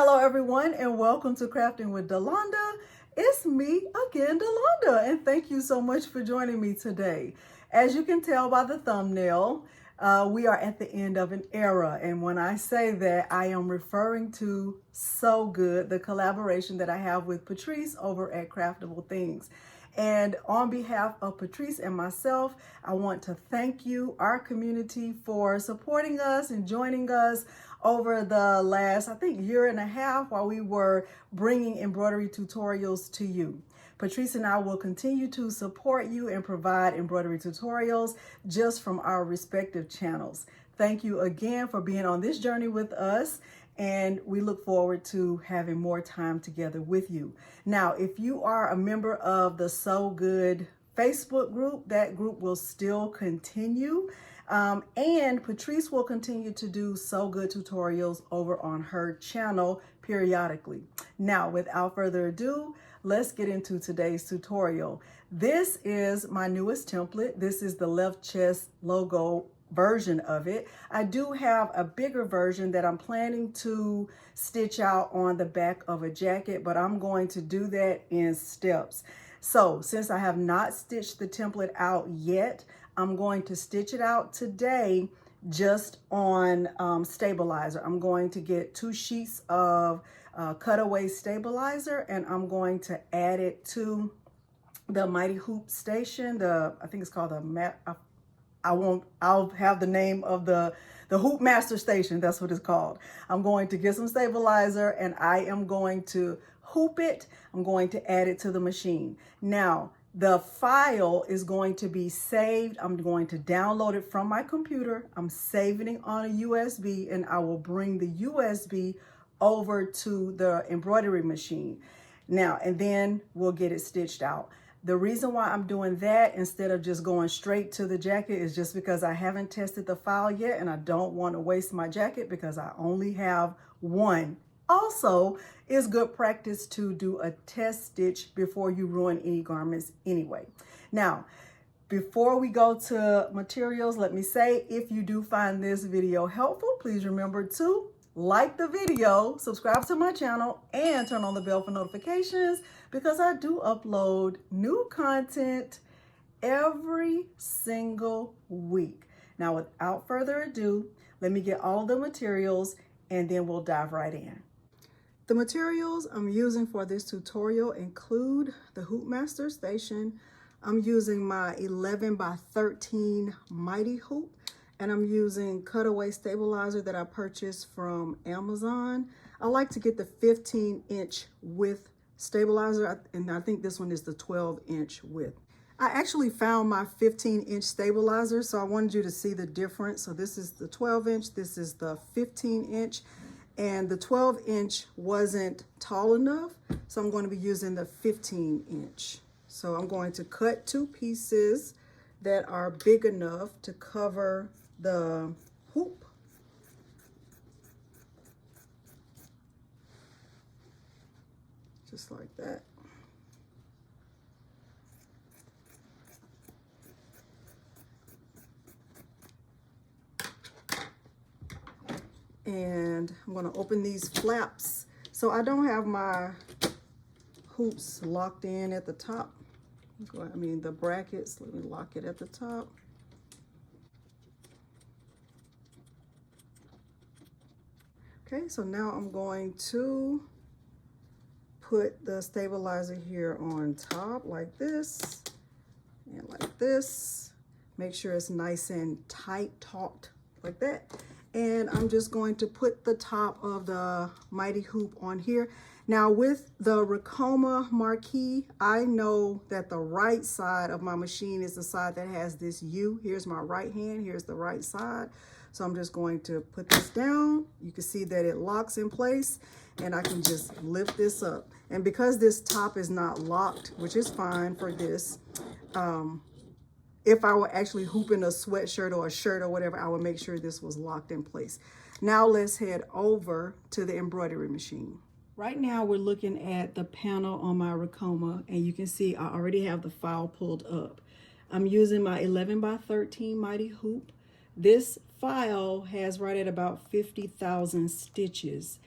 Hello everyone and welcome to Crafting with Delonda. It's me again, Delonda, and thank you so much for joining me today. As you can tell by the thumbnail, we are at the end of an era, and when I say that, I am referring to So Good, the collaboration that I have with Patrice over at Craftable Things. And on behalf of Patrice and myself, I want to thank you, our community, for supporting us and joining us over the last, I think, year and a half while we were bringing embroidery tutorials to you. Patrice and I will continue to support you and provide embroidery tutorials just from our respective channels. Thank you again for being on this journey with us, and we look forward to having more time together with you. Now, if you are a member of the So Good Facebook group, that group will still continue. And Patrice will continue to do So Good tutorials over on her channel periodically. Now, without further ado, let's get into today's tutorial. This is my newest template. This is the left chest logo version of it. I do have a bigger version that I'm planning to stitch out on the back of a jacket, but I'm going to do that in steps. So since I have not stitched the template out yet, I'm going to stitch it out today just on stabilizer. I'm going to get 2 sheets of cutaway stabilizer, and I'm going to add it to the Mighty Hoop station. I think it's called the map. I'll have the name of the Hoop Master Station. That's what it's called. I'm going to get some stabilizer and I am going to hoop it. I'm going to add it to the machine. Now, the file is going to be saved. I'm going to download it from my computer. I'm saving it on a USB, and I will bring the USB over to the embroidery machine. Now, and then we'll get it stitched out. The reason why I'm doing that instead of just going straight to the jacket is just because I haven't tested the file yet, and I don't want to waste my jacket because I only have one. Also, it's good practice to do a test stitch before you ruin any garments anyway. Now, before we go to materials, let me say, if you do find this video helpful, please remember to like the video, subscribe to my channel, and turn on the bell for notifications because I do upload new content every single week. Now, without further ado, let me get all the materials and then we'll dive right in. The materials I'm using for this tutorial include the Hoop Master Station. I'm using my 11 by 13 Mighty Hoop, and I'm using cutaway stabilizer that I purchased from Amazon. I like to get the 15-inch width stabilizer, and I think this one is the 12-inch width. I actually found my 15-inch stabilizer, so I wanted you to see the difference. So this is the 12-inch, this is the 15-inch. And the 12-inch wasn't tall enough, so I'm going to be using the 15-inch. So I'm going to cut 2 pieces that are big enough to cover the hoop. Just like that. And I'm going to open these flaps. So I don't have my hoops locked in at the top. I mean the brackets, let me lock it at the top. Okay, so now I'm going to put the stabilizer here on top like this and like this. Make sure it's nice and tight, taut like that. And I'm just going to put the top of the Mighty Hoop on here. Now with the Ricoma marquee, I know that the right side of my machine is the side that has this U. Here's my right hand, here's the right side. So I'm just going to put this down. You can see that it locks in place, and I can just lift this up. And because this top is not locked, which is fine for this, if I were actually hooping a sweatshirt or a shirt or whatever, I would make sure this was locked in place. Now let's head over to the embroidery machine. Right now we're looking at the panel on my Ricoma, and you can see I already have the file pulled up. I'm using my 11 by 13 Mighty Hoop. This file has right at about 50,000 stitches.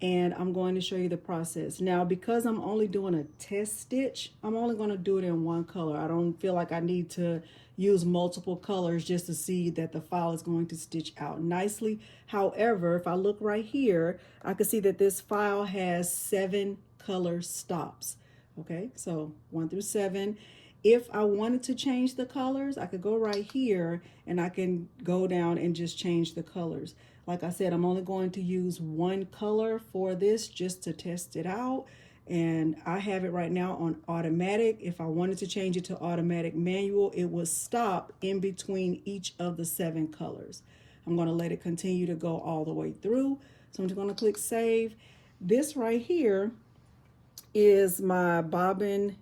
and I'm going to show you the process. Now, because I'm only doing a test stitch, I'm only going to do it in one color. I don't feel like I need to use multiple colors just to see that the file is going to stitch out nicely. However, if I look right here, I can see that this file has 7 color stops. Okay, so 1 through 7. If I wanted to change the colors, I could go right here and I can go down and just change the colors. Like I said, I'm only going to use one color for this just to test it out. And I have it right now on automatic. If I wanted to change it to automatic manual, it would stop in between each of the 7 colors. I'm going to let it continue to go all the way through. So I'm just going to click save. This right here is my bobbin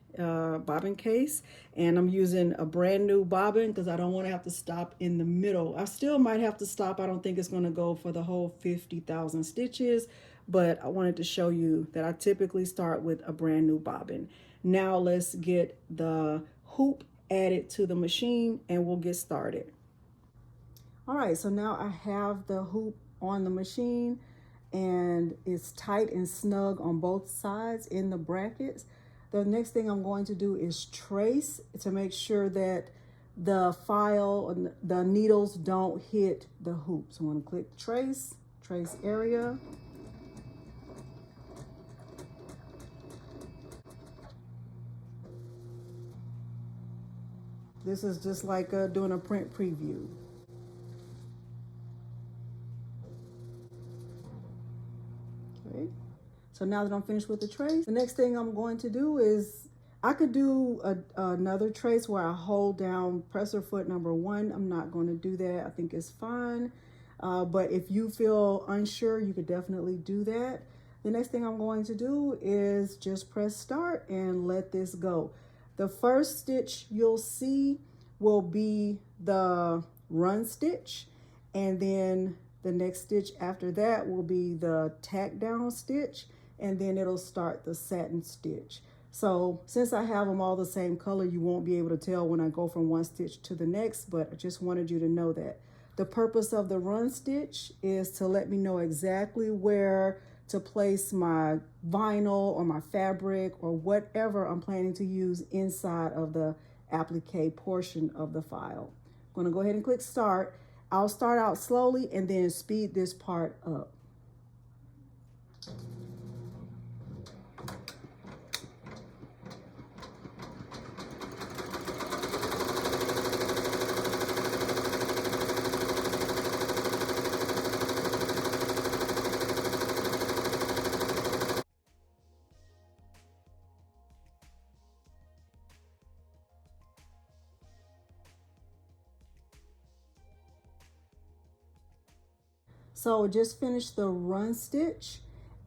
case, and I'm using a brand new bobbin because I don't want to have to stop in the middle. I still might have to stop. I don't think it's going to go for the whole 50,000 stitches, but I wanted to show you that I typically start with a brand new bobbin. Now let's get the hoop added to the machine and we'll get started. All right, so now I have the hoop on the machine and it's tight and snug on both sides in the brackets. The next thing I'm going to do is trace to make sure that the file, the needles don't hit the hoop. So I'm going to click trace area. This is just like doing a print preview. Okay. So now that I'm finished with the trace, the next thing I'm going to do is, I could do another trace where I hold down presser foot number 1. I'm not going to do that. I think it's fine. But if you feel unsure, you could definitely do that. The next thing I'm going to do is just press start and let this go. The first stitch you'll see will be the run stitch, and then the next stitch after that will be the tack down stitch, and then it'll start the satin stitch. So since I have them all the same color, you won't be able to tell when I go from one stitch to the next, but I just wanted you to know that. The purpose of the run stitch is to let me know exactly where to place my vinyl or my fabric or whatever I'm planning to use inside of the applique portion of the file. I'm going to go ahead and click start. I'll start out slowly and then speed this part up. So just finished the run stitch,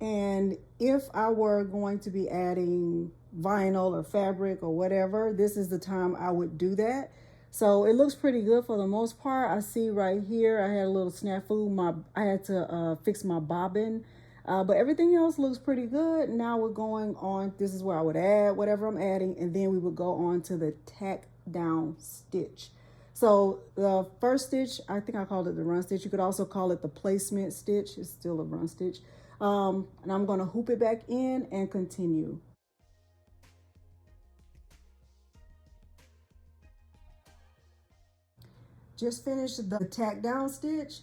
and if I were going to be adding vinyl or fabric or whatever, this is the time I would do that. So it looks pretty good for the most part. I see right here I had a little snafu. I had to fix my bobbin, but everything else looks pretty good. Now we're going on. This is where I would add whatever I'm adding, and then we would go on to the tack down stitch. So the first stitch, I think I called it the run stitch. You could also call it the placement stitch. It's still a run stitch. And I'm going to hoop it back in and continue. Just finished the tack down stitch,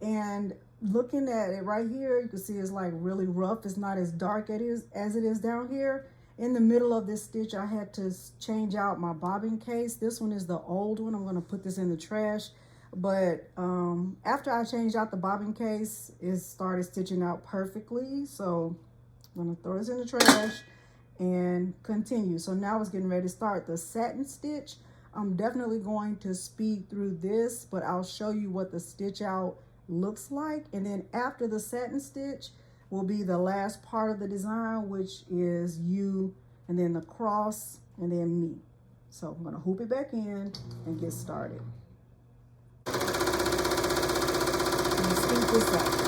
and looking at it right here, you can see it's like really rough. It's not as dark as it is down here. In the middle of this stitch, I had to change out my bobbin case. This one is the old one. I'm going to put this in the trash. But after I changed out the bobbin case, it started stitching out perfectly. So I'm going to throw this in the trash and continue. So now it's getting ready to start the satin stitch. I'm definitely going to speed through this, but I'll show you what the stitch out looks like. And then after the satin stitch will be the last part of the design, which is you, and then the cross, and then me. So I'm gonna hoop it back in and get started. And speed this up.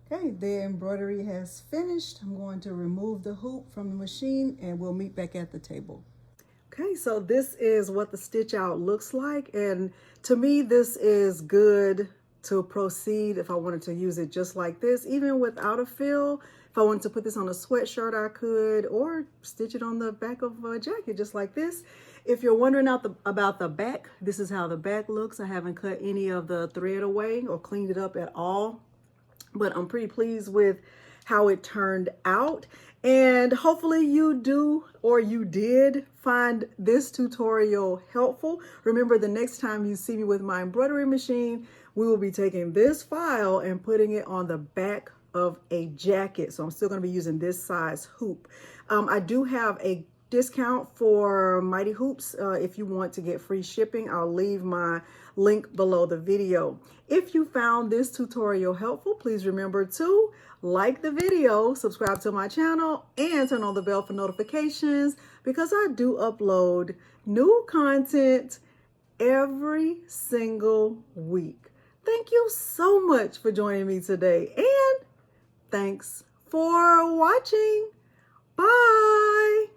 Okay, the embroidery has finished. I'm going to remove the hoop from the machine and we'll meet back at the table. Okay, so this is what the stitch out looks like. And to me, this is good to proceed if I wanted to use it just like this, even without a fill. If I wanted to put this on a sweatshirt, I could, or stitch it on the back of a jacket just like this. If you're wondering about the back, this is how the back looks. I haven't cut any of the thread away or cleaned it up at all, but I'm pretty pleased with how it turned out. And hopefully you do, or you did, find this tutorial helpful. Remember, the next time you see me with my embroidery machine, we will be taking this file and putting it on the back of a jacket. So I'm still going to be using this size hoop. I do have a discount for Mighty Hoops. If you want to get free shipping, I'll leave my link below the video. If you found this tutorial helpful, please remember to like the video, subscribe to my channel, and turn on the bell for notifications because I do upload new content every single week. Thank you so much for joining me today, and thanks for watching. Bye.